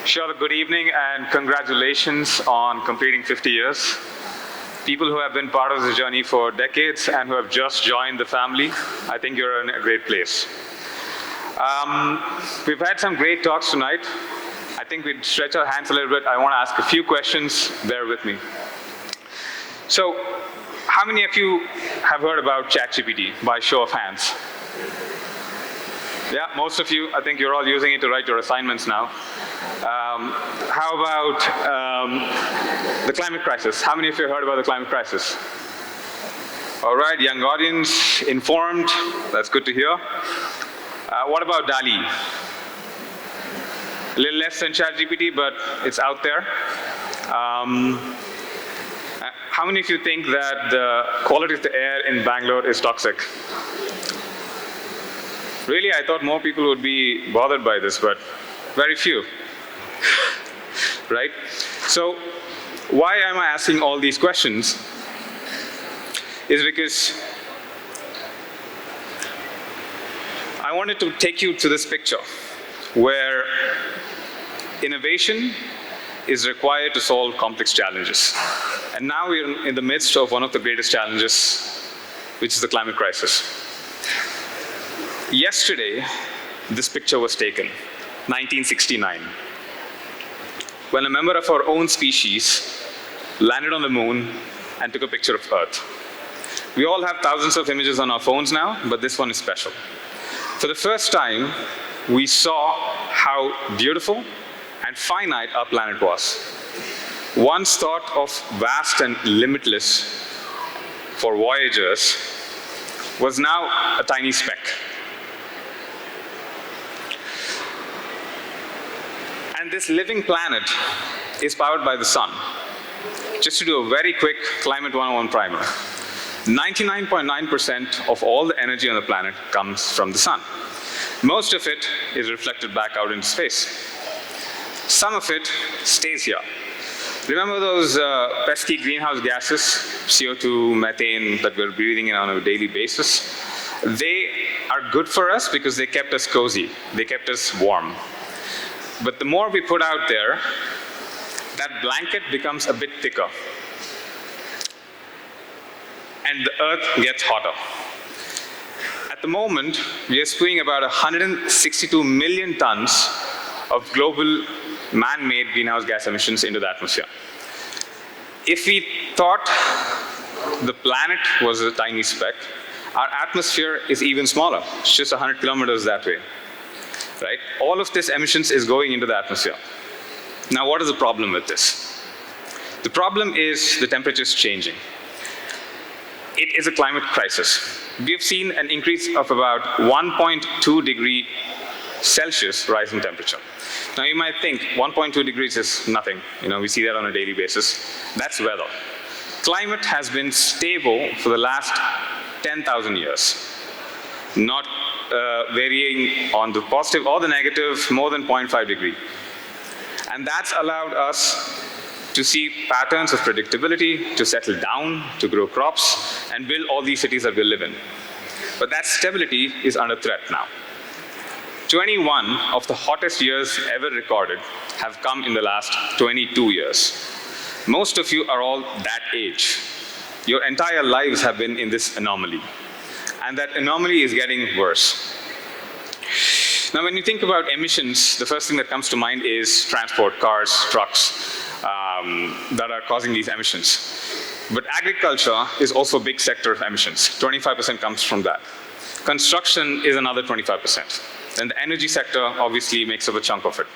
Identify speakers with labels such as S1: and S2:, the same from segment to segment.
S1: Sure, good evening and congratulations on completing 50 years. People who have been part of this journey for decades and who have just joined the family, I think you're in a great place. We've had some great talks tonight. I think we'd stretch our hands a little bit. I want to ask a few questions. Bear with me. So, how many of you have heard about ChatGPT by show of hands? Yeah, most of you. I think you're all using it to write your assignments now. How about the climate crisis? How many of you heard about the climate crisis? All right, young audience, informed. That's good to hear. What about DALI? A little less than ChatGPT, but it's out there. How many of you think that the quality of the air in Bangalore is toxic? Really, I thought more people would be bothered by this, but very few. Right? So, why am I asking all these questions? Is because I wanted to take you to this picture where innovation is required to solve complex challenges. And now we're in the midst of one of the greatest challenges, which is the climate crisis. Yesterday, this picture was taken, 1969, when a member of our own species landed on the moon and took a picture of Earth. We all have thousands of images on our phones now, but this one is special. For the first time, we saw how beautiful and finite our planet was. Once thought of vast and limitless for voyagers, was now a tiny speck. And this living planet is powered by the sun. Just to do a very quick Climate 101 primer. 99.9% of all the energy on the planet comes from the sun. Most of it is reflected back out into space. Some of it stays here. Remember those pesky greenhouse gases, CO2, methane, that we're breathing in on a daily basis? They are good for us because they kept us cozy. They kept us warm. But the more we put out there, that blanket becomes a bit thicker. And the Earth gets hotter. At the moment, we are spewing about 162 million tons of global man-made greenhouse gas emissions into the atmosphere. If we thought the planet was a tiny speck, our atmosphere is even smaller. It's just 100 kilometers that way. Right? All of this emissions is going into the atmosphere. Now, what is the problem with this? The problem is the temperature is changing. It is a climate crisis. We've seen an increase of about 1.2 degrees Celsius rise in temperature. Now, you might think 1.2 degrees is nothing. We see that on a daily basis. That's weather. Climate has been stable for the last 10,000 years. Not varying on the positive or the negative more than 0.5 degree. And that's allowed us to see patterns of predictability, to settle down, to grow crops, and build all these cities that we live in. But that stability is under threat now. 21 of the hottest years ever recorded have come in the last 22 years. Most of you are all that age. Your entire lives have been in this anomaly. And that anomaly is getting worse. Now, when you think about emissions, the first thing that comes to mind is transport, cars, trucks, that are causing these emissions. But agriculture is also a big sector of emissions. 25% comes from that. Construction is another 25%. And the energy sector obviously makes up a chunk of it.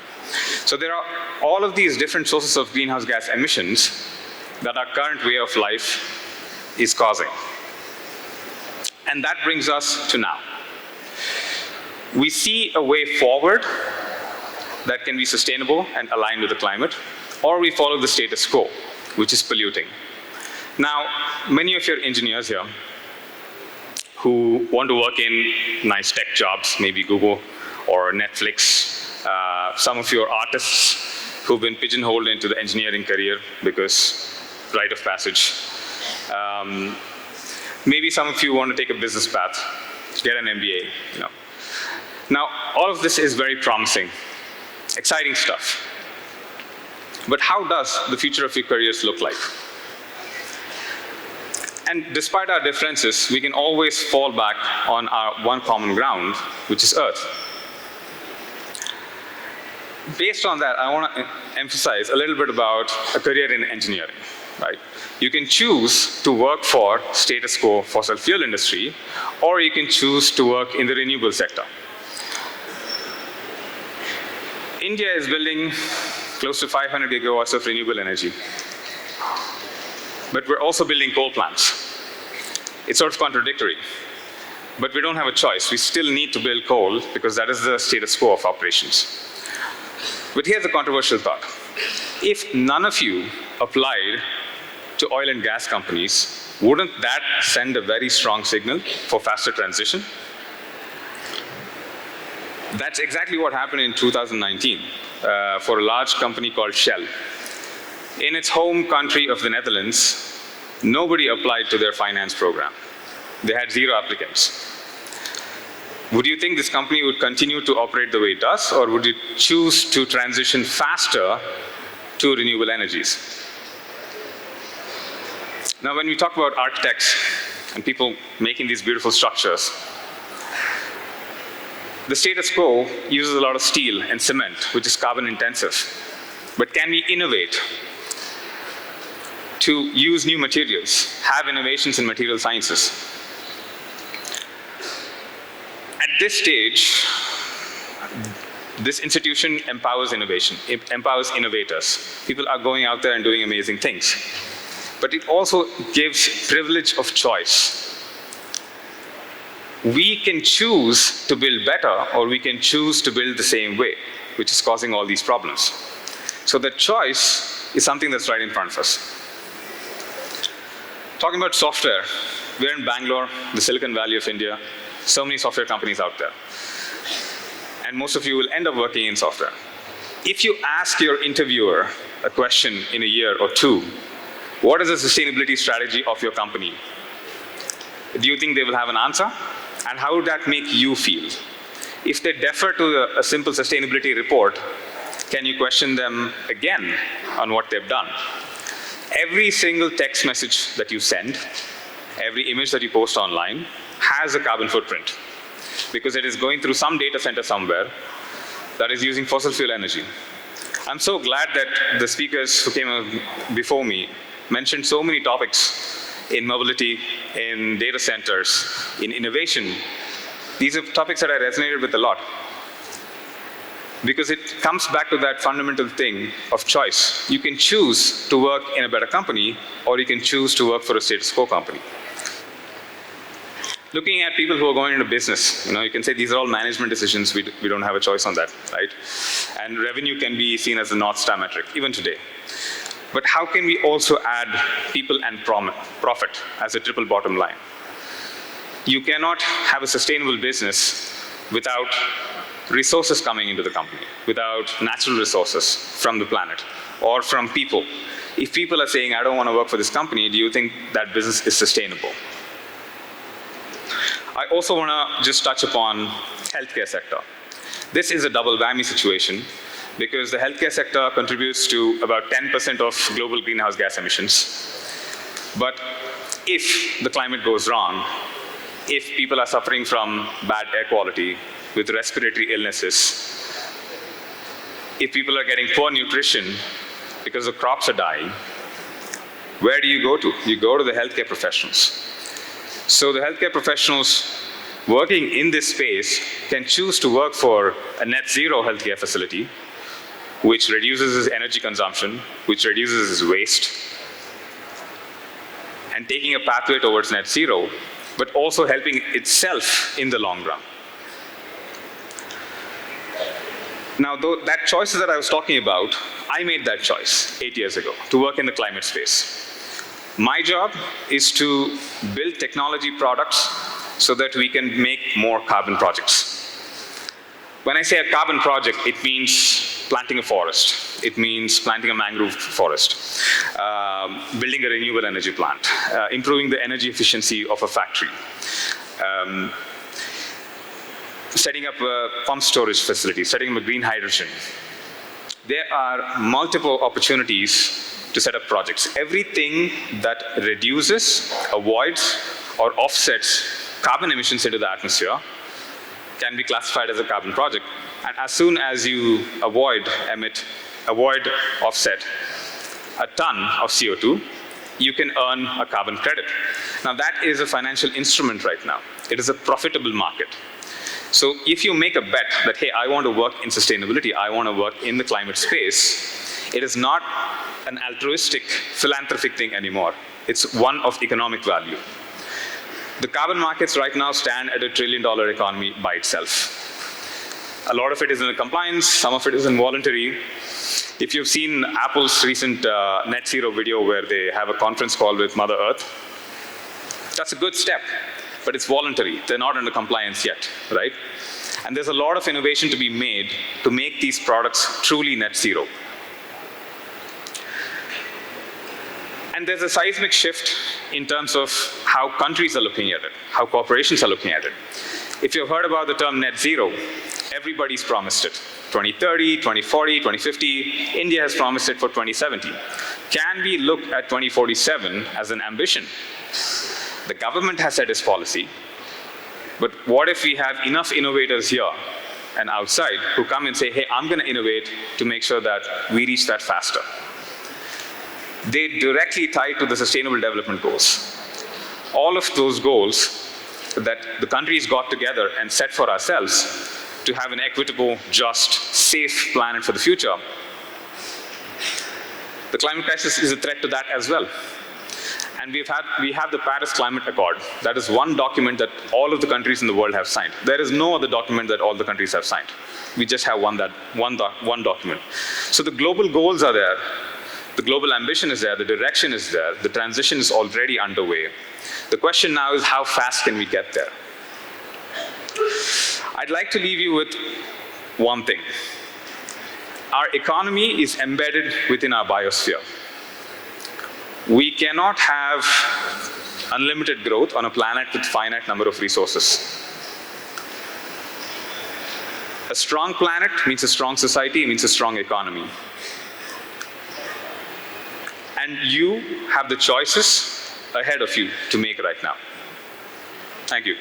S1: So there are all of these different sources of greenhouse gas emissions that our current way of life is causing. And that brings us to now. We see a way forward that can be sustainable and aligned with the climate, or we follow the status quo, which is polluting. Now, many of your engineers here who want to work in nice tech jobs, maybe Google or Netflix, some of your artists who've been pigeonholed into the engineering career because rite of passage. Maybe some of you want to take a business path, get an MBA. Now, all of this is very promising, exciting stuff. But how does the future of your careers look like? And despite our differences, we can always fall back on our one common ground, which is Earth. Based on that, I want to emphasize a little bit about a career in engineering, right? You can choose to work for status quo fossil fuel industry, or you can choose to work in the renewable sector. India is building close to 500 gigawatts of renewable energy. But we're also building coal plants. It's sort of contradictory. But we don't have a choice. We still need to build coal because that is the status quo of operations. But here's a controversial thought. If none of you applied to oil and gas companies, wouldn't that send a very strong signal for faster transition? That's exactly what happened in 2019 for a large company called Shell. In its home country of the Netherlands, nobody applied to their finance program. They had 0 applicants. Would you think this company would continue to operate the way it does, or would it choose to transition faster to renewable energies? Now, when we talk about architects and people making these beautiful structures, the status quo uses a lot of steel and cement, which is carbon intensive. But can we innovate to use new materials, have innovations in material sciences? At this stage, this institution empowers innovation, it empowers innovators. People are going out there and doing amazing things. But it also gives privilege of choice. We can choose to build better, or we can choose to build the same way, which is causing all these problems. So the choice is something that's right in front of us. Talking about software, we're in Bangalore, the Silicon Valley of India. So many software companies out there. And most of you will end up working in software. If you ask your interviewer a question in a year or 2, what is the sustainability strategy of your company? Do you think they will have an answer? And how would that make you feel? If they defer to a simple sustainability report, can you question them again on what they've done? Every single text message that you send, every image that you post online, has a carbon footprint, because it is going through some data center somewhere that is using fossil fuel energy. I'm so glad that the speakers who came before me mentioned so many topics in mobility, in data centers, in innovation. These are topics that I resonated with a lot, because it comes back to that fundamental thing of choice. You can choose to work in a better company, or you can choose to work for a status quo company. Looking at people who are going into business, you can say these are all management decisions. We don't have a choice on that, right? And revenue can be seen as the North Star metric, even today. But how can we also add people and profit as a triple bottom line? You cannot have a sustainable business without resources coming into the company, without natural resources from the planet or from people. If people are saying, I don't want to work for this company, do you think that business is sustainable? I also want to just touch upon healthcare sector. This is a double whammy situation, because the healthcare sector contributes to about 10% of global greenhouse gas emissions. But if the climate goes wrong, if people are suffering from bad air quality with respiratory illnesses, if people are getting poor nutrition because the crops are dying, where do you go to? You go to the healthcare professionals. So the healthcare professionals working in this space can choose to work for a net zero healthcare facility, which reduces its energy consumption, which reduces its waste, and taking a pathway towards net zero, but also helping itself in the long run. Now, that choices that I was talking about, I made that choice 8 years ago to work in the climate space. My job is to build technology products so that we can make more carbon projects. When I say a carbon project, it means planting a forest. It means planting a mangrove forest, building a renewable energy plant, improving the energy efficiency of a factory, setting up a pump storage facility, setting up a green hydrogen, there are multiple opportunities to set up projects. Everything that reduces, avoids, or offsets carbon emissions into the atmosphere can be classified as a carbon project. And as soon as you avoid, offset a ton of CO2, you can earn a carbon credit. Now that is a financial instrument right now. It is a profitable market. So if you make a bet that, hey, I want to work in sustainability, I want to work in the climate space, it is not an altruistic, philanthropic thing anymore. It's one of economic value. The carbon markets right now stand at $1 trillion economy by itself. A lot of it is in the compliance, some of it is in voluntary. If you've seen Apple's recent net zero video where they have a conference call with Mother Earth, that's a good step, but it's voluntary. They're not under compliance yet, right? And there's a lot of innovation to be made to make these products truly net zero. And there's a seismic shift in terms of how countries are looking at it, how corporations are looking at it. If you've heard about the term net zero, everybody's promised it. 2030, 2040, 2050, India has promised it for 2070. Can we look at 2047 as an ambition? The government has set its policy, but what if we have enough innovators here and outside who come and say, hey, I'm going to innovate to make sure that we reach that faster? They directly tie to the Sustainable Development Goals. All of those goals that the countries got together and set for ourselves to have an equitable, just, safe planet for the future. The climate crisis is a threat to that as well. And we have the Paris Climate Accord. That is one document that all of the countries in the world have signed. There is no other document that all the countries have signed. We just have one document. So the global goals are there. The global ambition is there. The direction is there. The transition is already underway. The question now is how fast can we get there? I'd like to leave you with one thing. Our economy is embedded within our biosphere. We cannot have unlimited growth on a planet with finite number of resources. A strong planet means a strong society, means a strong economy. And you have the choices ahead of you to make right now. Thank you.